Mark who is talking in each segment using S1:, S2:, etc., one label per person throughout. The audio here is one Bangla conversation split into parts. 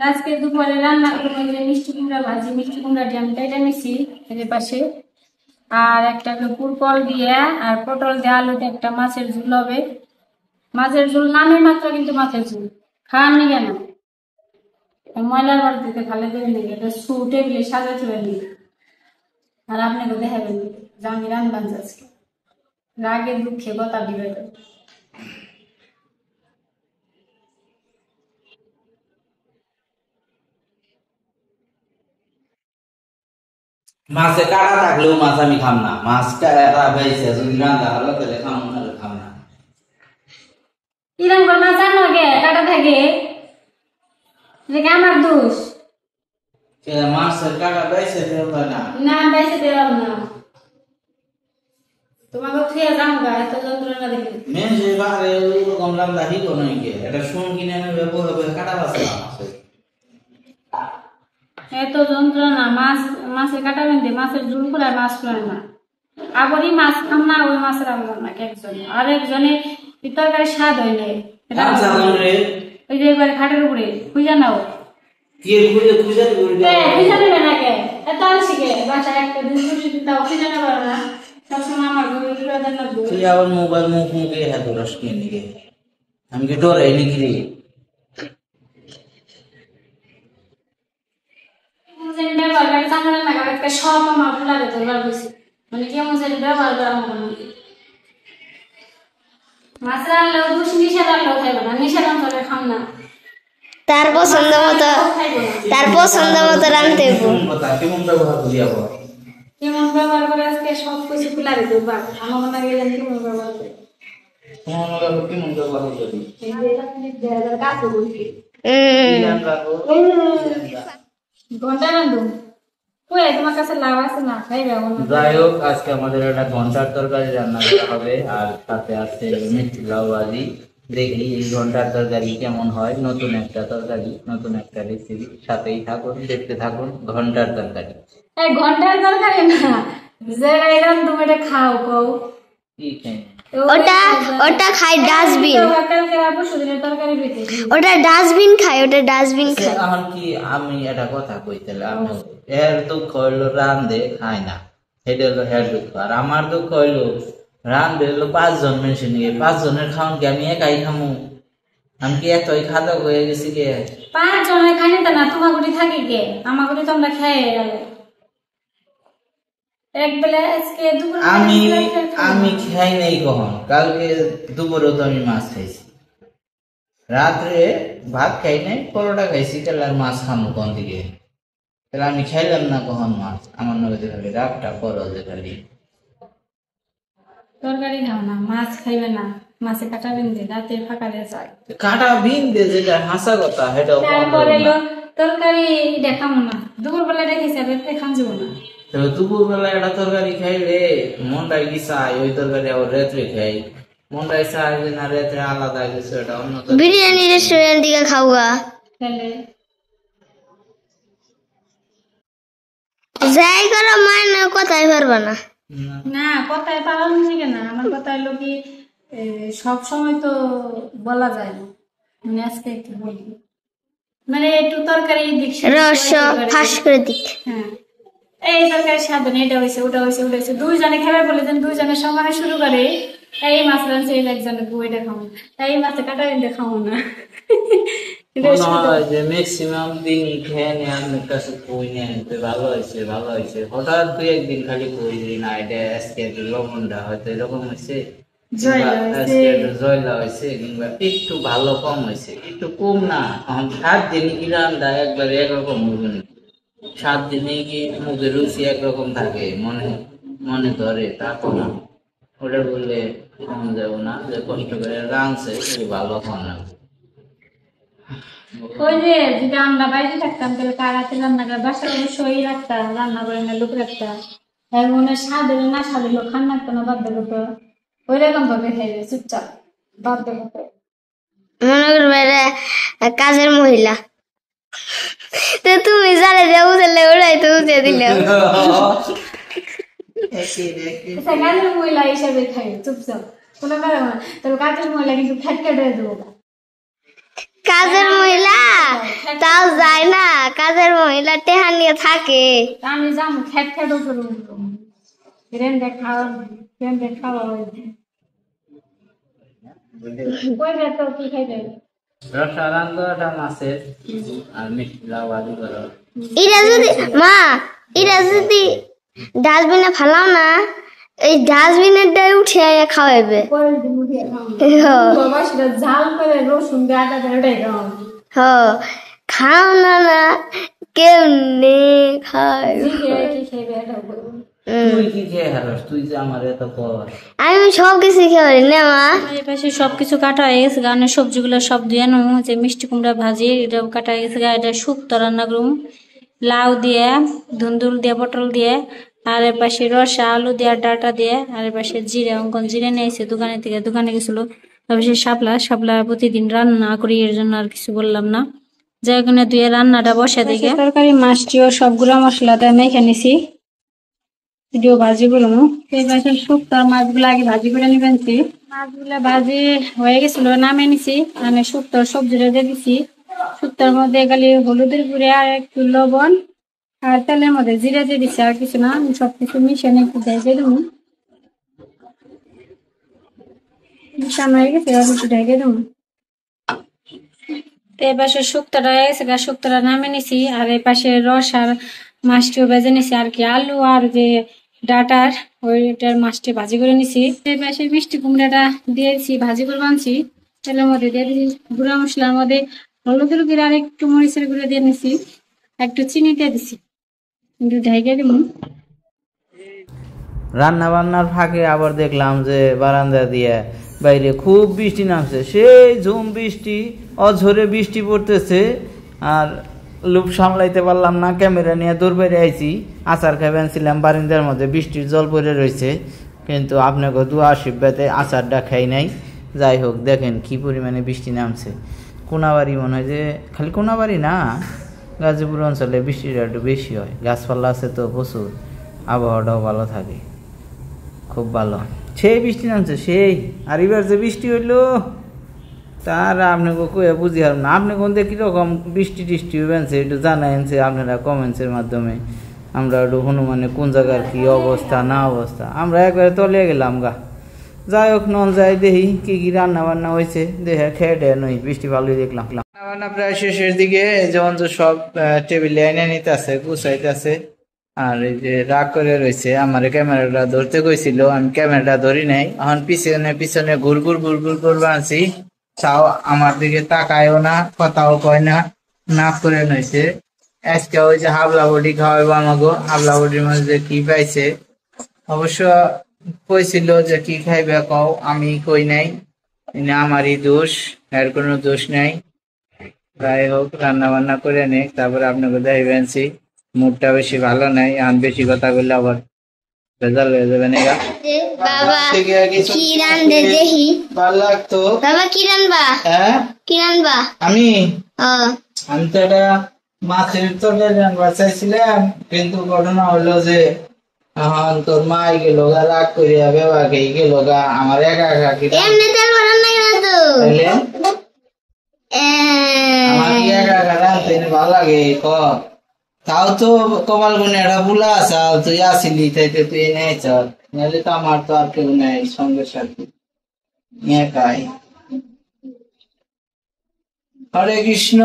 S1: আজকে দুপুরে রান্না করবো যে মিষ্টি কুমড়া ভাজি। মিষ্টি কুমড়াটি আমি কেটে নিছি এর পাশে, আর একটা পুরকল দিয়ে আর পটল দিয়ে আলু দিয়ে একটা মাছের ঝোল হবে। মাছের ঝোল নামের মাত্র, কিন্তু মাছের ঝোল খাওয়ার নিগে না, ময়লার বাড়িতে খালে দেবেন নাকি, এটা শু টেবিলে সাজাতে পারি। আর আপনাকে দেখাবেন যে আমি রান্না যাচ্ছি, রাগে দুঃখে কথা দিবে।
S2: মাছে কাটা থাকলেও মাছ আমি খাম না, মাছ কাটা হয়েছে যদি রান্না হলো তাহলে খাম না, খাম না।
S1: কিরম করে মাছ জানো গে কাটা থাকে, এটা আমার দোষ
S2: মাছের কাটা বেছে দেবে না,
S1: না বেঁচে দেওয়ার না, তোমাকে খেয়ে যাও গা, এত যন্ত্রণা দেখে
S2: মেন যে বারে ওরকম রান্না হিল নয় গে, এটা শুন কিনে নেবে বড় করে কাটা বাছে মাছে।
S1: এত যন্ত্রণা। মাছের কাটা বেঁধে মাছের ঝুল করে মাছ করে না, আবারই মাছ খাম না, ওই মাছ রান্না না একজন, আর একজনে তরকারি স্বাদ হয় নাই, ওই যে এবারে খাটের উপরে খুঁজে নাও
S2: কে খুঁজে খুঁজে
S1: খুঁজে নেবে না কে, এত শিখে বাসা একটা দিন খুঁজে তাও খুঁজে নেবে না, সবসময় আমার
S2: তুই আবার মোবাইল মুখ মুখে হ্যাঁ রস কিনে নিয়ে আমি কি ডরে নাকি রে?
S1: ব্যবহার করে চাঙ্গা না করে একটা সব আমার ফুলারে ধরবার বসে, মানে কেমন যেন ব্যবহার করা আমার মাছ রান্নাও দুষ নিষেধ রান্নাও খাইবে না, নিষেধ অন্তরে খাম না,
S3: তার পছন্দ মতো রাঁধতে
S2: কেমন ব্যবহার করি আবার,
S1: কেমন ব্যবহার করে আজকে সব কিছু ফুলারে ধরবা, আমার মনে গেলেন কেমন ব্যবহার করে
S2: কেমন ব্যবহার করি
S1: ঘন্টা রান্ধু তোমার কাছে লাভ আছে না খাইবে।
S2: যাই হোক, আজকে আমাদের একটা ঘন্টার তরকারি রান্না করা হবে, আর সাথে আছে মিষ্টি লাউ ভাজি। দেখি এই ঘন্টার তরকারি কেমন হয়, নতুন একটা তরকারি, নতুন একটা রেসিপি, সাথেই থাকুন, দেখতে থাকুন। ঘন্টার তরকারি,
S1: ঘন্টার তরকারি না, যে রান্ধু এটা খাও কও
S2: কি খাই
S3: ওটা খাই ডাস্টবিন, ওটা ডাস্টবিন খাই, ওটা ডাস্টবিন খাই।
S2: এখন কি আমি একটা কথা কইতেলে, আমি এর দুঃখ হইলো রান্ধে খায় না, এটা হলো হের দুঃখ। আর আমার দুঃখ হইলো রান্ধে হলো 5 জন মানুষ নিয়ে, 5 জনের খাওয়ান কি আমি একাই খামু? আমি কি এতই খাদক হয়ে গেছি গে?
S1: 5 জনের খানি তা না, তোমার গুটি থাকি গে, আমার গুটি তোমরা খেয়ে গেলে এক বেলা। আজকে দুপুর
S2: আমি খাই নাই কখন, কালকে দুপুরেও তো আমি মাছ খাইছি, রাত্রে ভাত খাই নাই, পরোটা খাইছি, তাহলে আর মাছ খামো কোন দিকে? তাহলে আমি খাইলাম না কখন মাছ, আমার নদীতে খালি রাগটা করো যে খালি
S1: তরকারি খাও না, মাছ খাইবে না, মাছে কাটা বিন্দে রাতে ফাঁকা দিয়ে যায়,
S2: কাটা ভিন্দে, যেটা হাসা কথা সেটাও
S1: তারপরে তরকারি দেখাবো না, দুপুর বেলা দেখেছি আর রাতে খান যাবো না।
S2: দুপুর বেলা একটা তরকারি খাইলে মনটাই কি চাই ওই তরকারি আবার রাত্রে খাই, মনটাই চাই যে না রাত্রে আলাদা কিছু একটা অন্য
S3: বিরিয়ানি রেস্টুরেন্ট থেকে খাওয়া
S1: তাহলে
S3: যাই করো মানে কথাই পারবা না,
S1: না কথায় পালন থেকে না, আমার কথা হলো কি সব সময় তো বলা যায় না, মানে আজকে একটু বলি, মানে একটু তরকারি দিক
S3: রস ফাঁস করে দিক।
S1: হ্যাঁ, এই তরকারি স্বাদ নেই, এটা হয়েছে ওটা হয়েছে ওটা হয়েছে, 2 জনে খাবে বলে দেন, 2 জনের সমানে শুরু করে এই মাছ রাঁধছে, এই একজনের বইটা খাবো, এই মাছে কাটা দিতে খাবো না।
S2: ম্যাক্সিমাম দিন খেয়ে নেই আমার কাছে কই নেই ভালো হয়েছে ভালো হয়েছে, হঠাৎ 2-1 দিন খালি কই না এটা আজকে লবণটা হয়তো এরকম হয়েছে, জয়লা হয়েছে, কিংবা একটু ভালো কম হয়েছে, একটু কম না। 7 দিন কি রান্না একবারে একরকম হবে না, 7 দিনে কি মুখের রুচি একরকম থাকে, মনে ধরে, তা তো না। ওটা বললে কম যাবো না, যে কষ্ট করে রাঁধছে ভালো খাওয়া।
S1: ওই যে যদি আমরা বাইরে থাকতাম তাহলে কারাতে রান্না করে বাসার অবশ্যই রাখতাম, রান্না করে না লোক রাখতাম, মনে স্বাদ হলে না স্বাদ হলো খান রাখতো না, বাধ্য করতো, ওই রকম ভাবে খাইবে চুপচাপ বাধ্য করতো।
S3: মনে করবে কাজের মহিলা, তো তুমি জানে যে উঠলে ওরাই তো উঠে দিলে
S1: কাজের মহিলা হিসাবে খাই চুপচাপ, কোনো কারণ না, তবে কাজের মহিলা কিন্তু ফ্যাট কেটে দেবো না,
S3: কাজের মহিলা তাও যাই লেগে থাকে।
S1: তা আমি যাবো খেট খেটও করবো রেন্দে খাওয়া হয়েছে কইবে তো কি খাইবে
S2: রসা রান্ধটা মাছের আর মিষ্টি লাউ ভাজি করো।
S3: এটা যদি মা এটা যদি ডাস্টবিনে ফেলাও না, এই ডাস্টবিনের ডাই উঠে আয়া খাওয়াবে।
S1: পরের দিন উঠিয়ে বাবা সেটা ঝাল করে রসুন দিয়ে আটা করে ওটাই খাওয়া
S3: হ খাও না না কেমনে খায়।
S1: কি খাইবে এটা বলবো
S2: তুই কি খেয়ে হারস? তুই যে আমার এত পর
S3: আমি সব কিছু খাই না মা।
S1: এই পাশে সবকিছু কাটা হয়ে গেছে গানে সবজিগুলো সব ধুয়ে নেব যে মিষ্টি কুমড়া ভাজি এটা কাটা হয়ে গেছে এটা শুক্তো রান্না করুম লাউ দিয়ে ধুন্দুল দিয়ে পটল দিয়ে আর এর পাশে রসা আলু দিয়ে ডাটা দিয়ে আর এর পাশে জিরা অঙ্কন জিরা নিয়েছে দোকানে থেকে দোকানে গেছিল তারপরে শাপলা প্রতিদিন রান্না করি এর জন্য আর কিছু বললাম না যাই ওখানে ধুয়ে রান্নাটা বসে দিকে তরকারি মাছটিও সব গুঁড়া মশলা দিয়ে মেখে নিছি ভিডিও ভাজি করবো এই পাশে শুক্তার মাছগুলো আগে ভাজি করে নিবেনছি মাছগুলো ভাজি হয়ে গেছিল নামে নিছি মানে শুক্তার সবজিটা দিয়ে দিছি শুক্তার মধ্যে খালি হলুদের গুঁড়ে আর একটু লবণ আর তেলের মধ্যে জিরা দিয়ে দিচ্ছি আর কিছু না আমি সবকিছু মিশিয়ে একটু ঢেকে দেবো মিশানো হয়ে গেছে আর একটু ঢেকে দেবো তো এই পাশে শুক্তাটা হয়ে গেছে শুক্তাটা নামে নিছি আর এই পাশে রস আর মাছটিও ভেজে নিছি আর কি আলু আর যে ডাটার ওইটার মাছটি ভাজি করে নিছি এই পাশে মিষ্টি কুমড়াটা দিয়েছি ভাজি করে বানছি তেলের মধ্যে দিয়ে দিয়েছি গুঁড়া মশলার মধ্যে হলুদের গুঁড়ো আর একটু মরিচের গুঁড়ো দিয়ে নিছি একটু চিনি দিয়ে দিছি একটু ঢেকে দিব
S2: রান্না বান্নার ফাঁকে আবার দেখলাম যে বারান্দা দিয়ে বাইরে খুব বৃষ্টি নামছে, সেই ঝুম বৃষ্টি, অঝরে বৃষ্টি পড়তেছে। আর লুপ সামলাইতে পারলাম না, ক্যামেরা নিয়ে দূর বেড়ে আইছি। আচার খাইবেন ছিলাম বারিন্দার মধ্যে, বৃষ্টির জল পড়ে রয়েছে, কিন্তু আপনাকে দোয়া আশীর্বাদে আচারটা খাই নাই। যাই হোক, দেখেন কি পরিমাণে বৃষ্টি নামছে। কোনাবাড়ি মনে হয় যে, খালি কোনাবাড়ি না, গাজীপুর অঞ্চলে বৃষ্টিটা একটু বেশি হয়, গাছপালা আছে তো প্রচুর, আবহাওয়াটাও ভালো থাকে, খুব ভালো। সেই বৃষ্টি নামছে সেই, আর এবার যে বৃষ্টি হইলো তার আপনাকে কয়ে বুঝি আর না। আপনি কোন দিয়ে কীরকম বৃষ্টি টিষ্টি হইবেনছে একটু জানাইছে আপনারা কমেন্টসের মাধ্যমে, আমরা একটু হনুমানে কোন জায়গার কি অবস্থা না অবস্থা। আমরা একবারে তলিয়ে গেলাম গা। যাই হোক, নন যাই দেখি কি কি রান্না বান্না হয়েছে, দেখে খেয়ে ডে নই, বৃষ্টি ভালোই দেখলাম। রান্না বান্না প্রায় শেষের দিকে, যেমন তো সব টেবিলে এনে নিতে আছে, গুছাইতে আছে। আর এই যে রাগ করে রয়েছে, আমার ক্যামেরাটা ধরতে কইছিল, আমি ক্যামেরাটা ধরি নাই। এখন পিছনে পিছনে ঘুর ঘুর করবো আনছি, তাও আমার দিকে তাকায়ও না, কথাও কয় না, নাক করে নইছে। আজকে ওই যে হাবলা বডি খাওয়াইবো আমাকে, হাবলা বডির মধ্যে কি পাইছে, অবশ্য কইছিল যে কি খাইবে কও, আমি কই নাই, আমারই দোষ, এর কোনো দোষ নাই। যাই হোক, রান্না বান্না করে নে, তারপরে আপনাকে দেখাইবেনছি। মুডটা বেশি ভালো নাই, আর বেশি কথা বললে আবার রেজাল্ট হয়ে যাবে না।
S3: বাবা কি রান্ধে দেখি,
S2: ভালো লাগতো।
S3: বাবা কি রান্ধবা?
S2: হ্যাঁ,
S3: কি রান্ধবা?
S2: আমি
S3: আমি
S2: তো একটা মাছের তরকারি রান্না চাইছিলাম, কিন্তু ঘটনা হলো যে এখন তোর মা গেল গা, রাগ করিয়া বেবা খেয়ে গেল গা, আমার একা একা কি
S3: এমনি তেল রান্না করে তো
S2: আমার কি একা একা রাঁধতে ভালো লাগে ক। তাও তো কপাল গুনে একটা বুলা আসাল, তুই আসিলি তাইতে তুই নেই চল, নাহলে তো আমার তো আর কেউ নেই সঙ্গে সাথে, একাই। হরে কৃষ্ণ।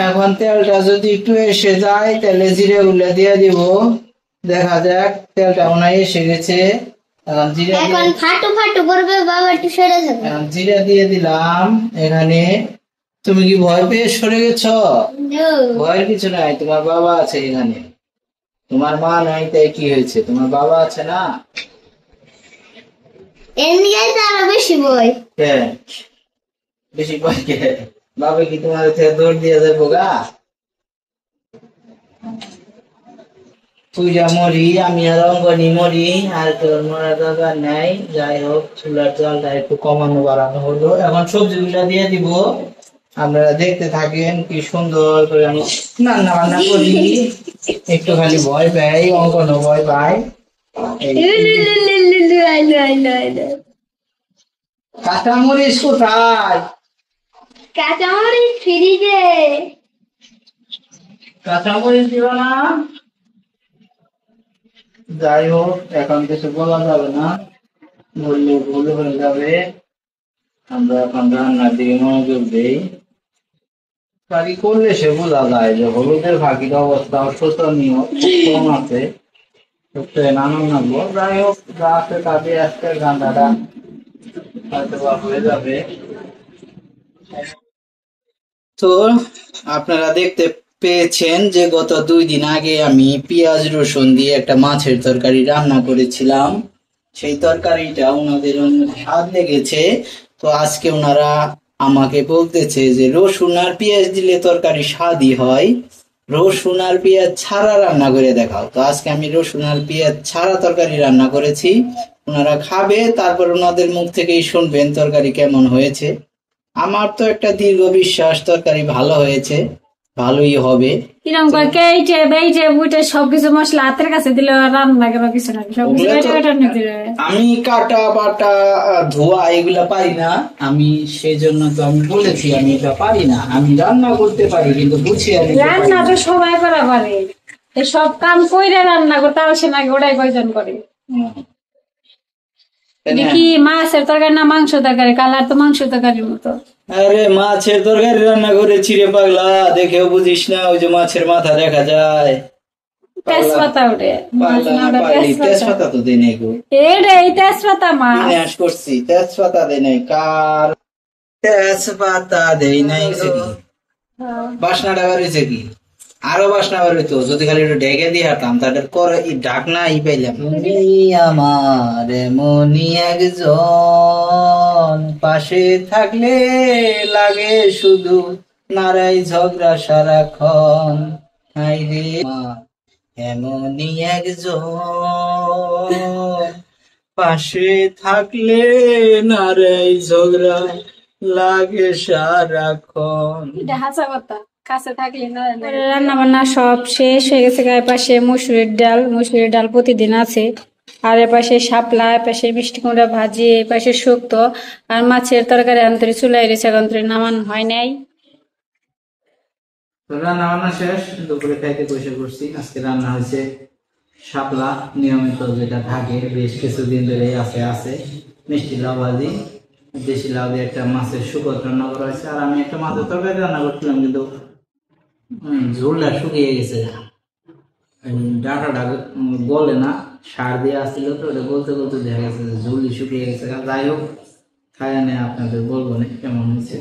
S2: এখন তেলটা যদি একটু এসে যায় তাহলে জিরে গুলো দিয়ে দিব, দেখা যাক। তেলটা ওনাই এসে গেছে, এখন জিরা
S3: এখন ফাটু ফাটু করবে, বাবা একটু সরে যাবে।
S2: এখন জিরা দিয়ে দিলাম এখানে। তুমি কি ভয় পেয়ে সরে গেছ? ভয়ের কিছু নাই, তোমার বাবা আছে এখানে, তোমার মা নাই তাই কি হয়েছে, তোমার বাবা আছে না।
S3: এমনি তো আরো বেশি বই,
S2: বেশি ভয় কে? বাবা কি তোমার থেকে দৌড় দিয়ে যাবো গা? পূজা মরি, আমি আর অঙ্গনি মরি, আর তোর মরা দরকার নাই। যাই হোক, চুলার জলটা একটু কমানো বাড়ানো হলো। এখন সবজিগুলা দিয়ে দিব, আপনারা দেখতে থাকেন কি সুন্দর করে আমি রান্না বান্না করি। একটু খালি ভয় পাই, অঙ্কনও ভয় পাই। কাঁচামরিচ কোথায়?
S3: কাঁচামরিচ ফ্রিজে।
S2: কাঁচামরিচ দিব না, যাই হোক, এখন কিছু বলা যাবে না, বললে ভুল হয়ে যাবে। আমরা এখন রান্নার দিকে মনোযোগ দেই। বাড়ি করলে সে বোঝা যায় যে হলুদের ফাঁকির অবস্থা শোচনীয়, খুব কম আছে। নানান নামবো, যাই হোক, যা আছে তাতে আজকে রান্নাটা হয়তো বা হয়ে যাবে। তো আপনারা দেখতে পেয়েছেন যে গত 2 দিন আগে আমি পেঁয়াজ রসুন দিয়ে একটা মাছের তরকারি রান্না করেছিলাম। সেই তরকারিটা ওনাদের অনেক স্বাদ লেগেছে। তো আজকে ওনারা আমাকে বলতেছে যে রসুন আর পেঁয়াজ দিলে তরকারি স্বাদই হয়, রসুন আর পেঁয়াজ ছাড়া রান্না করে দেখাও। তো আজকে আমি রসুন আর পেঁয়াজ ছাড়া তরকারি রান্না করেছি। ওনারা খাবে, তারপর ওনাদের মুখ থেকেই শুনবেন তরকারি কেমন হয়েছে। আমার তো একটা দীর্ঘ বিশ্বাস তরকারি ভালো হয়েছে, ভালোই হবে।
S1: কিরম করে কেটে বেটে বুটে সবকিছু মশলা হাতের কাছে দিলে রান্না করা কিছু না, সবকিছু বেটে বেটে নিতে হবে।
S2: আমি কাটা বাটা ধোয়া এগুলা পারি না, আমি সেই জন্য তো আমি বলেছি আমি এটা পারি না। আমি রান্না করতে পারি কিন্তু বুঝিয়ে
S1: রান্না তো সবাই করা পারে, এই সব কাম কইরে রান্না করতে আসে না, ওটাই কয়জন করে। কি মাছের তরকারি না মাংস তরকারি? কালার তো মাংস তরকারির মতো।
S2: আরে মাছের তরকারি রান্না করেছি রে পাগলা, দেখেও বুঝিস না? ওই যে মাছের মাথা দেখা যায়,
S1: তেজপাতা ওঠে,
S2: তেজপাতা তো দেই নাই গো।
S1: এই তেজপাতা মাছ
S2: করছি, তেজপাতা দেই নাই। কার তেজপাতা দেই নাই? বাসনাটা বেরোইছে কি? আরো বাসনা বেরোইতো যদি খালি একটু ঢেকে দিয়ে হাঁটতাম। তাদের করে ঢাকনা পাইলাম। আমার এমনই একজন পাশে থাকলে লাগে শুধু নারাই ঝগড়া সারাক্ষণ। হাই রে এমনই একজন পাশে থাকলে নারাই ঝগড়া লাগে সারাক্ষণ।
S1: হাসা কথা কাছে থাকলে না। রান্না বান্না সব শেষ হয়ে গেছে। গায়ে পাশে মুসুরির ডাল প্রতিদিন আছে, আর এ পাশে শাপলা, এ পাশে মিষ্টি কুমড়া ভাজি, এ পাশে শুক্তো, আর মাছের তরকারি আন্তরে চুলাই রয়েছে, আন্তরে নামান হয় নাই।
S2: রান্না বান্না শেষ, দুপুরে খাইতে বসে করছি। আজকে রান্না হয়েছে শাপলা, নিয়মিত যেটা থাকে বেশ কিছুদিন ধরে আছে মিষ্টি লাউ ভাজি, দেশি লাউ দিয়ে একটা মাছের শুকর রান্না করা হয়েছে। আর আমি একটা মাছের তরকারি রান্না করছিলাম, কিন্তু ঝোলটা শুকিয়ে গেছে, ডাটাটা গলে না, সার দিয়ে আসছিল তো, ওটা বলতে বলতে দেখা গেছে যে ঝোলই শুকিয়ে গেছে। যাই হোক, খাই নিয়ে আপনাদের বলবো না কেমন হয়েছে।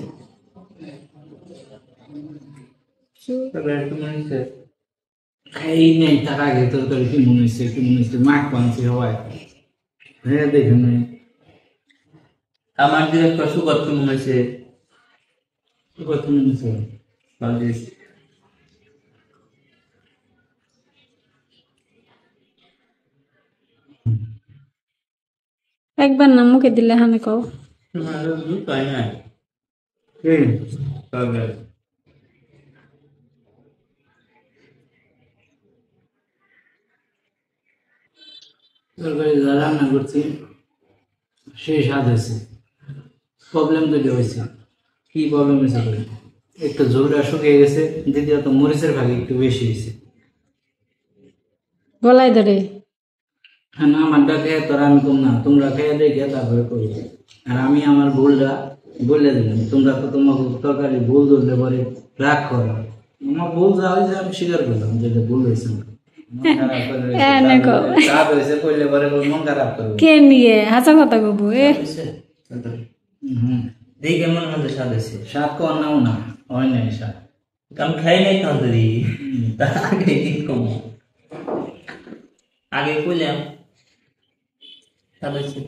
S2: এই নেই তার আগে তরকারি কি মনে হচ্ছে মাছ পানছি সবাই। হ্যাঁ দেখুন,
S4: আমার দিয়ে একটা সুগার কি মনে হয়েছে?
S2: সুগার কি মনে হচ্ছে?
S1: একবার না মুখে দিলে হানে কও।
S4: তাই না?
S2: তরকারি যা রান্না করছি সেই স্বাদ হয়েছে। প্রবলেম দুটো হয়েছে। কি প্রবলেম হয়েছে? একটু ঝোলটা শুকিয়ে গেছে, দ্বিতীয়ত মরিচের ভাগ একটু বেশি হয়েছে।
S1: গলায় ধরে
S2: না, আমারটা খেয়ে তোরা আমি কম না, তোমরা খেয়ে দেখে তারপরে করি। আর আমি আমার ভুলটা বলে দিলাম, তোমরা তো তোমার তরকারি ভুল ধরলে পরে রাগ করো। আমার ভুল যা হয়েছে আমি স্বীকার করলাম যেটা ভুল হয়েছে।
S1: কে নিয়ে হাসা কথা কব?
S4: দেখে মনে মধ্যে স্বাদ হয়েছে।
S2: স্বাদ কর নাও না, হয় নাই স্বাদ।
S4: আমি খাই নাই তন্দুরি, তার আগে কি কম আগে কইলাম স্বাদ হয়েছে।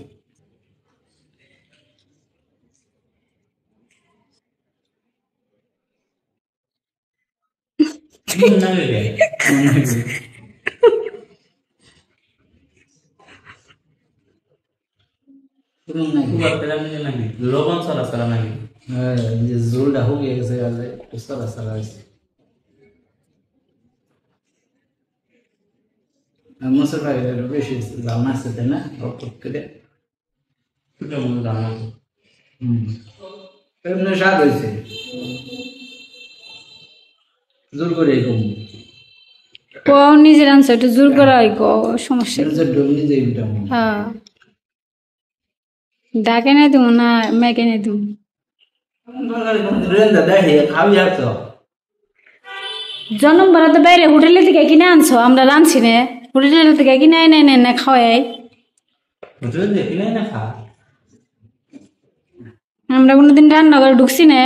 S4: লবণ সারা সারা নাকি?
S2: হ্যাঁ, যে ঝোলটা শুকিয়ে গেছে, সারা সারা হয়েছে। মশলা বেশি জাল মারছে, তাই না? এমনি স্বাদ হয়েছে, জোর করে কম।
S1: ও নিজের আনছে একটু জোর করে হয় গো সমস্যা কি?
S2: নিজের ডোম নিজেই উঠাবো।
S1: হ্যাঁ ডাকে নাই তুমি না মেকে নাই তুমি
S2: রেন্দা দেখে খাবি আর তো
S1: জন্ম ভরা তো বাইরে হোটেলে থেকে কিনে আনছো আমরা রাঁধছি নে হোটেলে থেকে কিনে এনে এনে এনে খাওয়াই
S4: বুঝলি দেখি নাই না খা
S1: আমরা কোনোদিন রান্না করে ঢুকছি না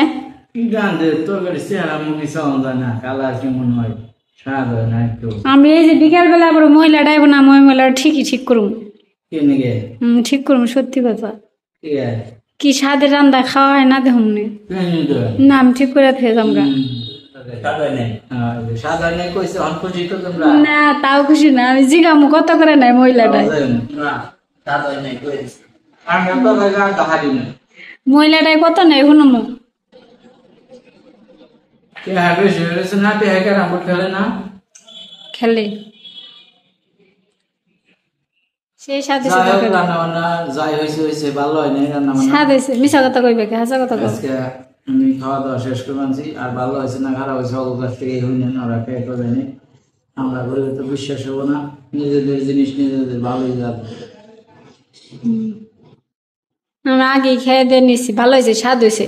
S2: কি জানতে তোর কাছে চেহারা মুখি সাউন্ড যায় না কালার কেমন হয় স্বাদ হয় না একটু
S1: আমি এই যে বিকালবেলা আবার মহিলা ডাইব না মহিলা ঠিকই ঠিক করুম
S2: কেনে গে
S1: ঠিক করুম সত্যি কথা
S2: ঠিক আছে
S1: কি স্বাদের রান্না খাওয়া হয় না দেখুন
S2: কেনে তো
S1: না আমি ঠিক করে ফেস আমরা
S4: সাদাই নাই
S2: সাধারণ কইছে অনখুশি তো তোমরা
S1: না তাও খুশি না আমি জিগামু কত করে নাই মহিলাটাই
S2: না সাধারণ নাই কইছে আর কত লাগা তাহারি না
S1: মহিলাটাই কত নাই শুনুমু
S2: কে হবে সে না তে হেকার আমরা খেলে না
S1: খেলে সেই সাথে
S2: যাই হোক, রান্না বান্না যাই হয়েছে ভালো হয় নাই রান্না বান্না
S1: স্বাদ হয়েছে মিশা কথা কইবে কি হাসা কথা কইবে
S2: আজকে আমি খাওয়া দাওয়া শেষ করে আনছি আর ভালো হয়েছে না খারাপ হয়েছে সকল কাছ থেকে হইনি ওরা খেয়ে করেনি আমরা বললে তো বিশ্বাস হবো না নিজেদের জিনিস নিজেদের ভালোই যাবে
S1: আমরা আগে খেয়ে দিয়ে নিছি ভালো হয়েছে স্বাদ হয়েছে